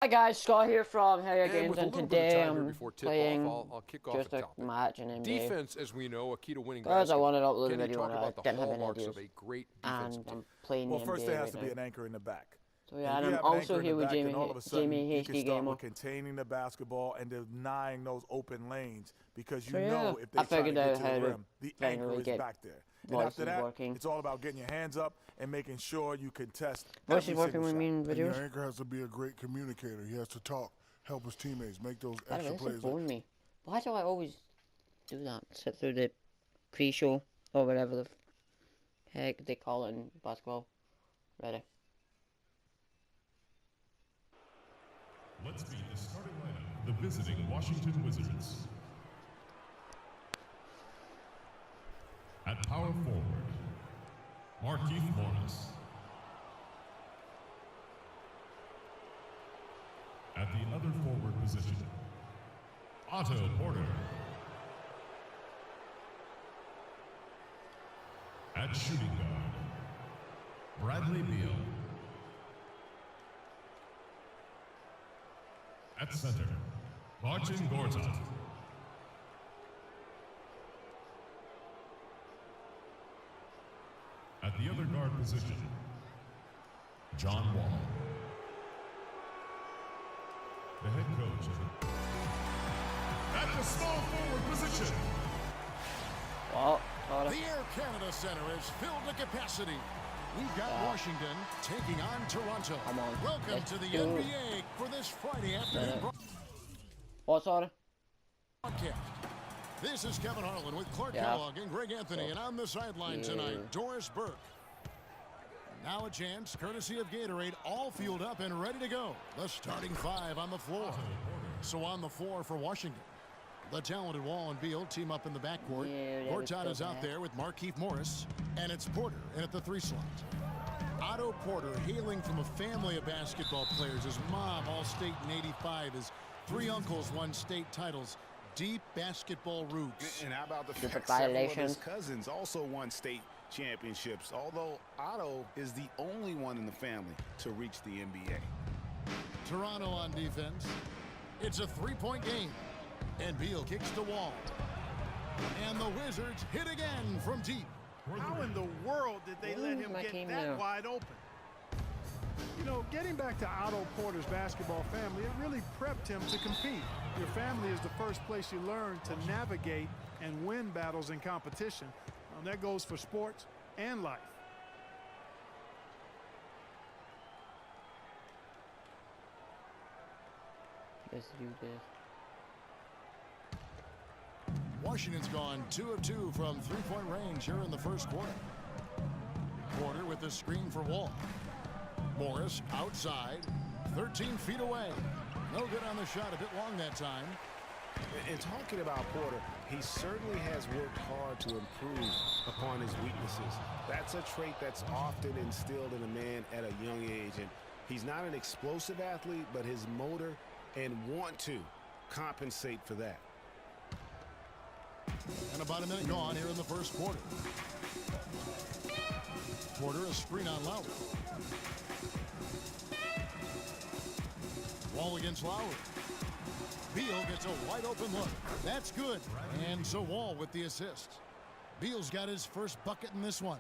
Hi guys, Scott here from Harrier Games, with a and little bit of today time here I'm before playing tip-off, I'll kick off just the a topic. match in NBA. Defense, as we know, a key to winning Guys, I basketball. wanted to upload a Can you video talk and I about the didn't have any hallmarks ideas. of a great defensive And team? I'm playing Well, the first NBA there has right to be now. an anchor in the back. So yeah, and If you I'm have an also anchor in here the with back, Jamie, then all of a sudden, Jamie you can HD start Gamer. with containing the basketball and denying those open lanes because you So, yeah, know if they I try to figured get out to how the to rim, the anchor generally is get back there. And after voices that, working. it's all about getting your hands up and making sure you contest Voices every working single with shot. me in And your videos. anchor has to be a great communicator. He has to talk, help his teammates, make those By the way, extra this is plays. blowing me. Why do I always do that? Sit through the pre-show or whatever the heck they call it in basketball. Ready. Let's meet the starting lineup, the visiting Washington Wizards. At power forward, Markieff Morris. At the other forward position, Otto Porter. At shooting guard, Bradley Beal. At center, Marcin Gortat. At the other guard position, John Wall. The head coach at the small forward position. Well, The Air Canada Centre is filled to capacity. We've got Washington taking on Toronto. Come on, Welcome let's to the do it. NBA for this Friday afternoon what's on it? broadcast. This is Kevin Harlan with Clark Yeah. Kellogg and Greg Anthony, and on the sideline tonight, Doris Burke. Now a chance, courtesy of Gatorade, all fueled up and ready to go. The starting five on the floor. So on the floor for Washington, the talented Wall and Beal team up in the backcourt. Yeah, Gortat is out there with Markieff Morris, and it's Porter in at the 3 slot. Otto Porter, hailing from a family of basketball players. His mom, All-State in '85. His 3 uncles won state titles. Deep basketball roots. And how about the Stupid fact several of violation. his cousins also won state championships, although Otto is the only one in the family to reach the NBA. Toronto on defense. It's a 3-point game. And Beal kicks to Wall. And the Wizards hit again from deep. How in the world did they let him my get team that now. wide open? You know, getting back to Otto Porter's basketball family, it really prepped him to compete. Your family is the first place you learn to navigate and win battles in competition. That goes for sports and life. Let's do this. Washington's gone 2 of 2 from 3-point range here in the first quarter. Porter with the screen for Wall. Morris outside, 13 feet away. No good on the shot, a bit long that time. And talking about Porter, he certainly has worked hard to improve upon his weaknesses. That's a trait that's often instilled in a man at a young age. And he's not an explosive athlete, but his motor and want to compensate for that. And about a minute gone here in the first quarter. Porter, a screen on Lowry. Wall against Lowry. Beal gets a wide open look. That's good. And so Wall with the assist. Beal's got his first bucket in this one.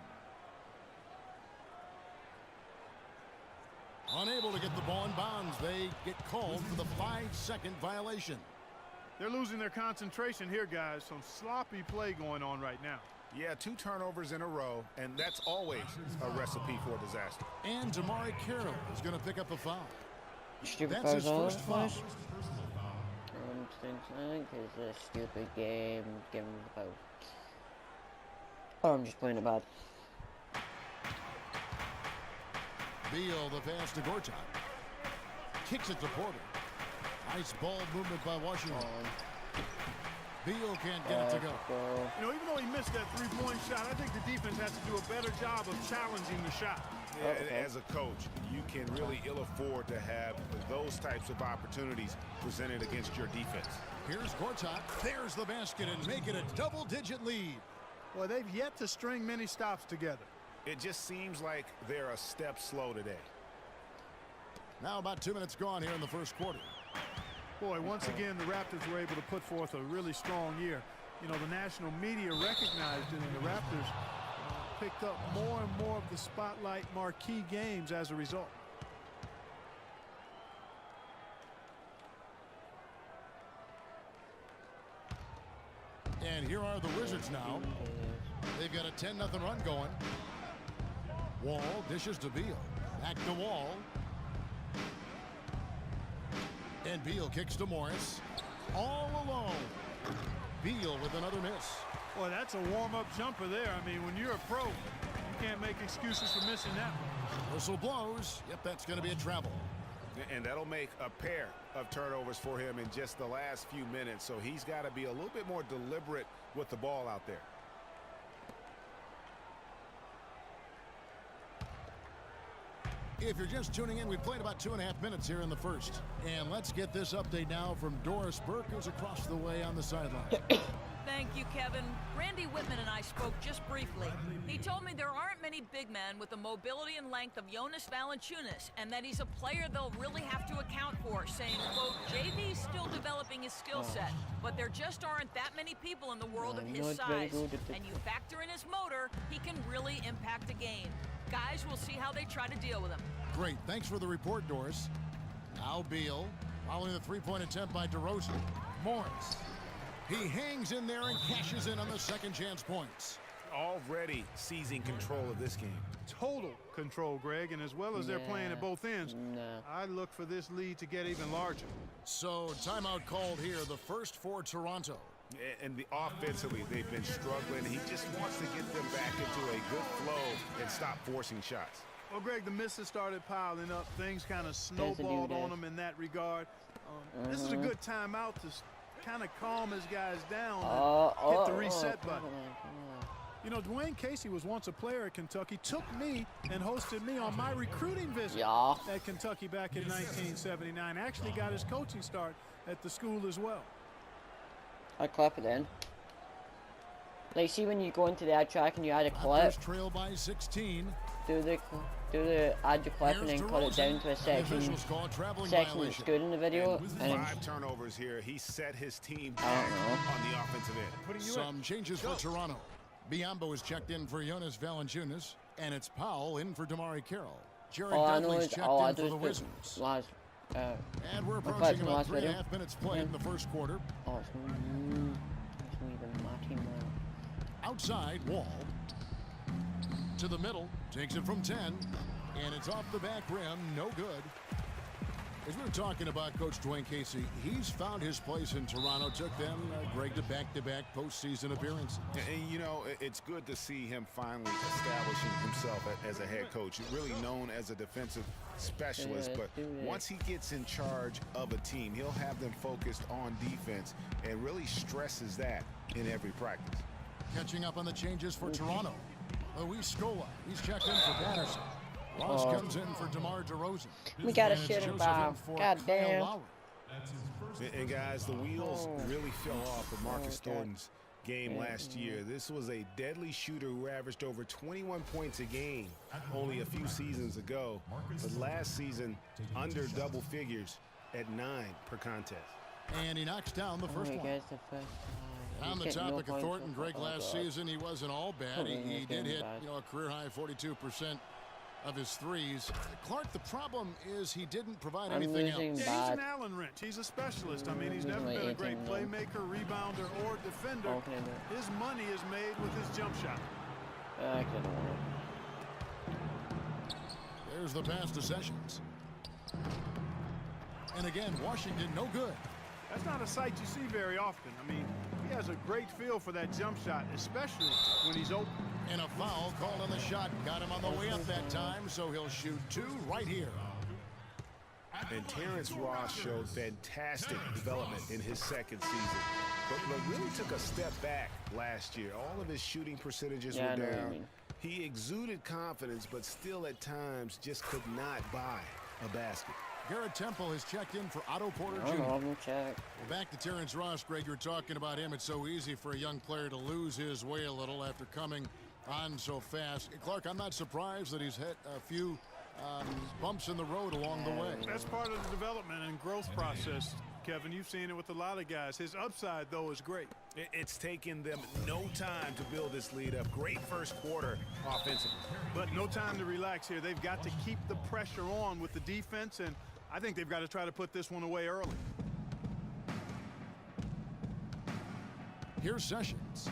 Unable to get the ball in bounds. They get called for the 5-second violation. They're losing their concentration here, guys. Some sloppy play going on right now. Yeah, 2 turnovers in a row, and that's always a recipe for disaster. And Damari Carroll is going to pick up a foul. Stupid That's his fouls first on foul. Because it's a stupid game. Give him the foul. Or I'm just playing it bad. Beal, the pass to Gortat. Kicks it to Porter. Nice ball movement by Washington. Beal can't get it to go. You know, even though he missed that 3-point shot, I think the defense has to do a better job of challenging the shot. Yeah, and as a coach, you can really ill afford to have those types of opportunities presented against your defense. Here's Gortat. There's the basket and make it a double-digit lead. Well, they've yet to string many stops together. It just seems like they're a step slow today. Now about 2 minutes gone here in the first quarter. Boy, once again, the Raptors were able to put forth a really strong year. You know, the national media recognized it, and the Raptors picked up more and more of the spotlight marquee games as a result. And here are the Wizards now. They've got a 10-0 run going. Wall dishes to Beal. Back to Wall. And Beal kicks to Morris. All alone. Beal with another miss. Boy, that's a warm-up jumper there. I mean, when you're a pro, you can't make excuses for missing that one. Whistle blows. Yep, that's going to be a travel. And that'll make a pair of turnovers for him in just the last few minutes. So he's got to be a little bit more deliberate with the ball out there. If you're just tuning in, we played about 2.5 minutes here in the first. And let's get this update now from Doris Burke, who's across the way on the sideline. Thank you, Kevin. Randy Whitman and I spoke just briefly. He told me there aren't many big men with the mobility and length of Jonas Valanciunas, and that he's a player they'll really have to account for, saying, quote, JV's still developing his skill set, but there just aren't that many people in the world of his size. And you factor in his motor, he can really impact a game. Guys, we'll see how they try to deal with him. Great. Thanks for the report, Doris. Now Beal, following the three-point attempt by DeRozan. Morris. He hangs in there and cashes in on the second chance points. Already seizing control of this game. Total control, Greg, and as well as they're playing at both ends, I look for this lead to get even larger. So, timeout called here, the first for Toronto. And offensively, they've been struggling. He just wants to get them back into a good flow and stop forcing shots. Well, Greg, the misses started piling up. Things kind of snowballed on them in that regard. This is a good timeout to kind of calm his guys down and hit the reset button. You know, Dwayne Casey was once a player at Kentucky, took me and hosted me on my recruiting visit at Kentucky back in 1979. Actually got his coaching start at the school as well. I clap it in. Like, see when you go into the ad track and you add a clip. Trail by 16. Do the add your clip and then cut it down to a section that's good in the video. And 5 turnovers here. He set his team I back don't know. on the offensive end. Some changes for Toronto. Biombo is checked in for Jonas Valanciunas, and it's Powell in for Damari Carroll. Jared Dudley's checked in for the Wizards. And we're approaching about 3.5 minutes played in the first quarter. Outside, Wall. To the middle, takes it from 10, and it's off the back rim, no good. As we were talking about Coach Dwayne Casey, he's found his place in Toronto, took them, Greg, to back-to-back postseason appearances. And, you know, it's good to see him finally establishing himself as a head coach, really known as a defensive specialist, but once he gets in charge of a team, he'll have them focused on defense and really stresses that in every practice. Catching up on the changes for Toronto. Luis Scola, he's checked in for Patterson. Ross comes in for DeMar DeRozan. We got a shit about. God damn. And guys, the wheels really fell off of Marcus Thornton's game last year. This was a deadly shooter who averaged over 21 points a game only a few seasons ago. But last season, under double figures at 9 per contest. And he knocks down the first one. On the topic of Thornton, Greg, last season he wasn't all bad. He did hit, a career-high 42% of his threes. Clark, the problem is he didn't provide anything else. He's an Allen wrench. He's a specialist. I mean, he's never been a great playmaker, rebounder, or defender. His money is made with his jump shot. There's the pass to Sessions. And again, Washington, no good. That's not a sight you see very often. I mean, he has a great feel for that jump shot, especially when he's open. And a foul called on the shot. Got him on the way up that time, so he'll shoot 2 right here. And Terrence Ross showed fantastic development in his second season, but really took a step back last year. All of his shooting percentages were down. He exuded confidence, but still at times just could not buy a basket. Garrett Temple has checked in for Otto Porter Jr. Well, back to Terrence Ross, Greg. You're talking about him. It's so easy for a young player to lose his way a little after coming on so fast. Clark, I'm not surprised that he's hit a few bumps in the road along the way. That's part of the development and growth process, Kevin. You've seen it with a lot of guys. His upside, though, is great. It's taken them no time to build this lead up. Great first quarter offensively. But no time to relax here. They've got to keep the pressure on with the defense, and I think they've got to try to put this one away early. Here's Sessions.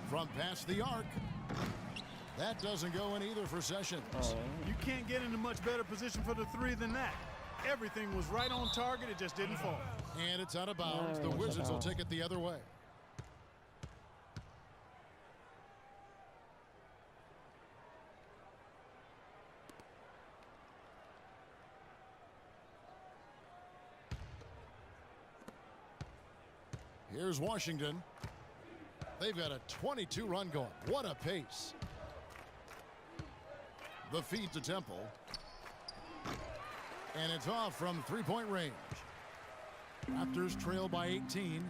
Front past the arc. That doesn't go in either for Sessions. You can't get in a much better position for the three than that. Everything was right on target. It just didn't fall. And it's out of bounds. The Wizards will take it the other way. Here's Washington. They've got a 22-run going. What a pace. The feed to Temple. And it's off from three-point range. Raptors trail by 18.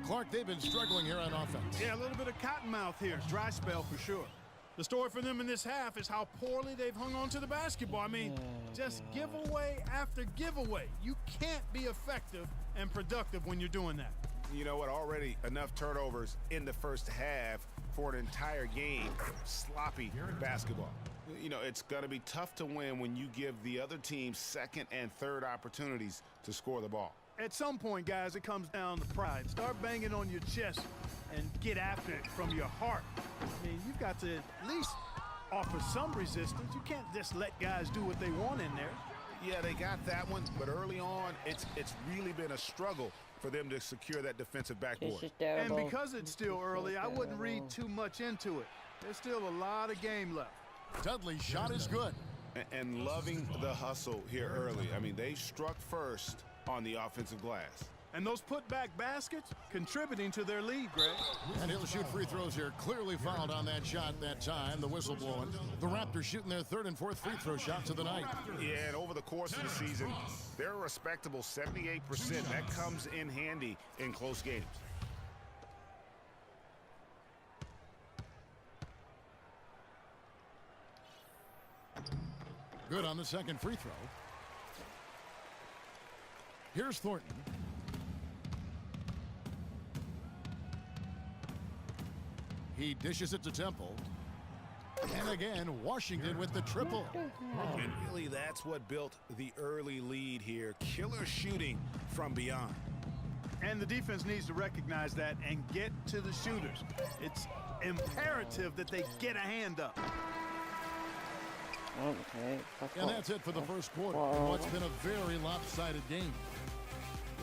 Clark, they've been struggling here on offense. Yeah, a little bit of cottonmouth here. Dry spell for sure. The story for them in this half is how poorly they've hung on to the basketball. I mean, just giveaway after giveaway. You can't be effective and productive when you're doing that. You know what? Already enough turnovers in the first half for an entire game. Sloppy basketball. You know, it's going to be tough to win when you give the other team second and third opportunities to score the ball. At some point, guys, it comes down to pride. Start banging on your chest and get after it from your heart. I mean, you've got to at least offer some resistance. You can't just let guys do what they want in there. Yeah, they got that one, but early on, it's really been a struggle for them to secure that defensive backboard. And because it's still early, I wouldn't read too much into it. There's still a lot of game left. Dudley's shot is good. And loving the hustle here early. I mean, they struck first on the offensive glass. And those putback baskets contributing to their lead, Greg. And he'll shoot free throws here. Clearly fouled on that shot that time. The whistle blowing. The Raptors shooting their third and fourth free throw shots of the night. Yeah, and over the course of the season, they're a respectable 78%. That comes in handy in close games. Good on the second free throw. Here's Thornton. He dishes it to Temple. And again, Washington with the triple. And really, that's what built the early lead here. Killer shooting from beyond. And the defense needs to recognize that and get to the shooters. It's imperative that they get a hand up. Okay. And that's it for the first quarter. What's been a very lopsided game.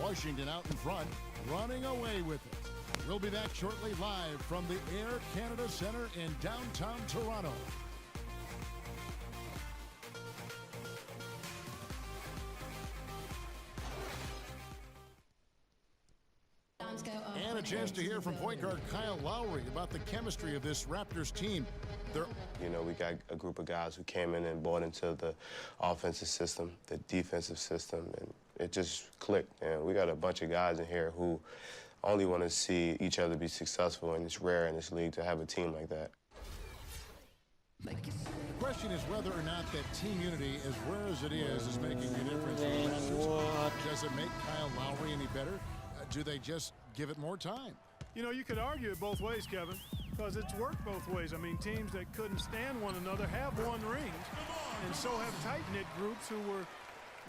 Washington out in front, running away with it. We'll be back shortly live from the Air Canada Centre in downtown Toronto. And a chance to hear from point guard Kyle Lowry about the chemistry of this Raptors team. You know, we got a group of guys who came in and bought into the offensive system, the defensive system, and it just clicked. And we got a bunch of guys in here who only want to see each other be successful, and it's rare in this league to have a team like that. The question is whether or not that team unity, as rare as it is making a difference. Does it make Kyle Lowry any better? Do they just give it more time? You know, you could argue it both ways, Kevin, because it's worked both ways. I mean, teams that couldn't stand one another have won rings, and so have tight-knit groups who were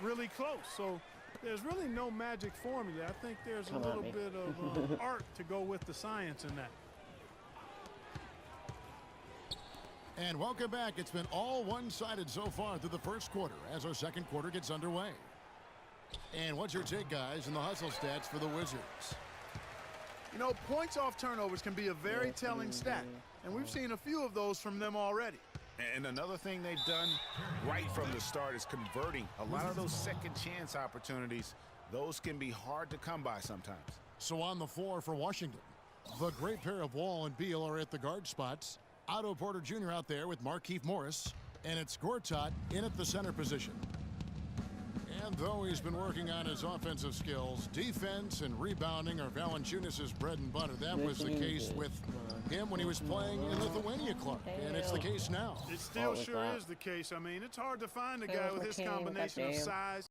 really close. So there's really no magic formula. I think there's a little bit of art to go with the science in that. And welcome back. It's been all one-sided so far through the first quarter as our second quarter gets underway. And what's your take, guys, in the hustle stats for the Wizards? You know, points off turnovers can be a very telling stat, and we've seen a few of those from them already. And another thing they've done right from the start is converting a lot of those second chance opportunities. Those can be hard to come by sometimes. So on the floor for Washington, the great pair of Wall and Beal are at the guard spots. Otto Porter Jr. out there with Markieff Morris, and it's Gortat in at the center position. And though he's been working on his offensive skills, defense and rebounding are Valanciunas' bread and butter. That was the case with him when he was playing in Lithuania, Clark, and it's the case now. It still was sure that? is the case. I mean, it's hard to find a Hey, guy where's with my his team? combination of Goddamn. size.